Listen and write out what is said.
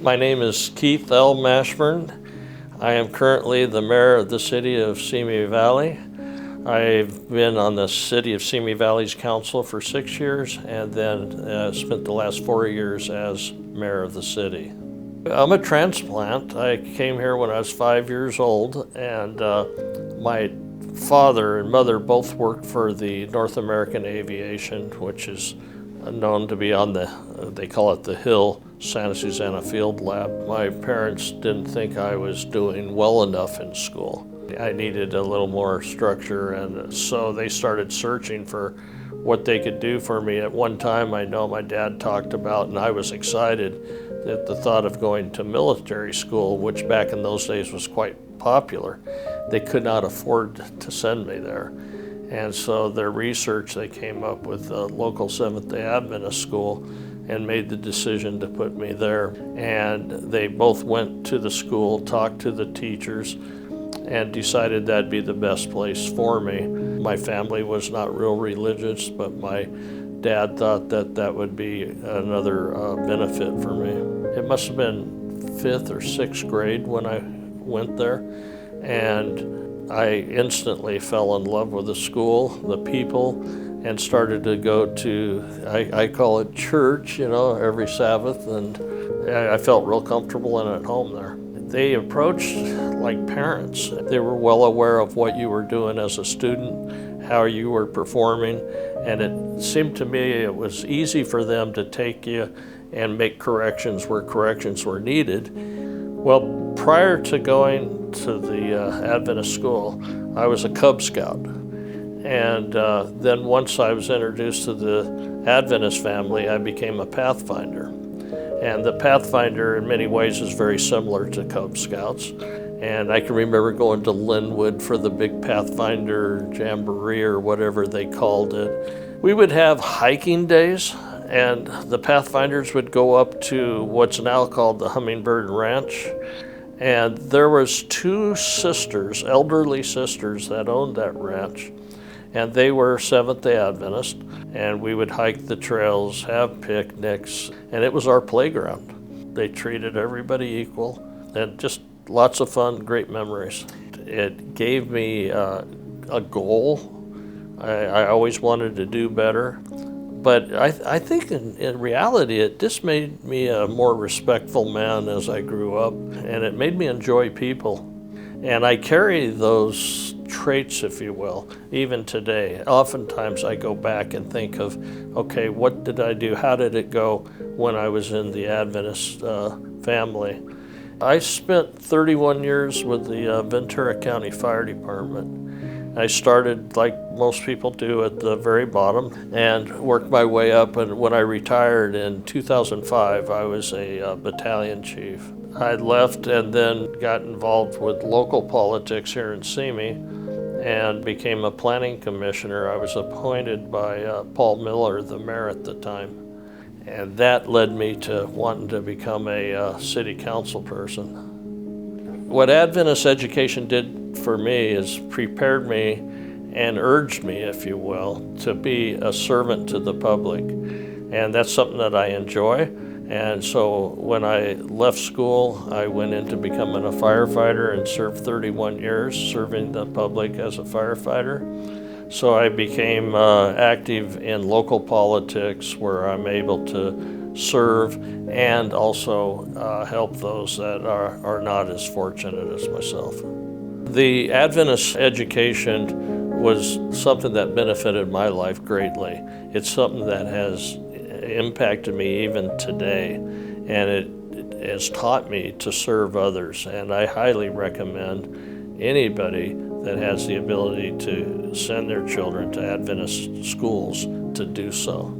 My name is Keith L. Mashburn. I am currently the mayor of the city of Simi Valley. I've been on the city of Simi Valley's council for 6 years and then spent the last 4 years as mayor of the city. I'm a transplant. I came here when I was 5 years old, and my father and mother both worked for the North American Aviation, which is known to be on they call it the Hill, Santa Susana Field Lab. My parents didn't think I was doing well enough in school. I needed a little more structure, and so they started searching for what they could do for me. At one time, I know my dad talked about, and I was excited at the thought of going to military school, which back in those days was quite popular. They could not afford to send me there. And so their research, they came up with a local Seventh-day Adventist school and made the decision to put me there. And they both went to the school, talked to the teachers, and decided that'd be the best place for me. My family was not real religious, but my dad thought that that would be another benefit for me. It must have been 5th or 6th grade when I went there, and I instantly fell in love with the school, the people, and started to go to, I call it church, every Sabbath, and I felt real comfortable and at home there. They approached like parents. They were well aware of what you were doing as a student, how you were performing, and it seemed to me it was easy for them to take you and make corrections where corrections were needed. Well, prior to going to the Adventist school, I was a Cub Scout. And then once I was introduced to the Adventist family, I became a Pathfinder. And the Pathfinder in many ways is very similar to Cub Scouts. And I can remember going to Linwood for the big Pathfinder Jamboree or whatever they called it. We would have hiking days, and the Pathfinders would go up to what's now called the Hummingbird Ranch. And there was 2 sisters, elderly sisters, that owned that ranch. And they were Seventh-day Adventist, and we would hike the trails, have picnics, and it was our playground. They treated everybody equal, and just lots of fun, great memories. It gave me a goal. I always wanted to do better, but I think in reality it just made me a more respectful man as I grew up, and it made me enjoy people. And I carry those traits, if you will, even today. Oftentimes I go back and think of, okay, what did I do? How did it go when I was in the Adventist family? I spent 31 years with the Ventura County Fire Department. I started, like most people do, at the very bottom and worked my way up. And when I retired in 2005, I was a battalion chief. I left and then got involved with local politics here in Simi and became a planning commissioner. I was appointed by Paul Miller, the mayor at the time. And that led me to wanting to become a city council person. What Adventist education did for me is prepared me and urged me, if you will, to be a servant to the public. And that's something that I enjoy. And so when I left school, I went into becoming a firefighter and served 31 years serving the public as a firefighter. So I became active in local politics where I'm able to serve and also help those that are not as fortunate as myself. The Adventist education was something that benefited my life greatly. It's something that has impacted me even today, and it has taught me to serve others, and I highly recommend anybody that has the ability to send their children to Adventist schools to do so.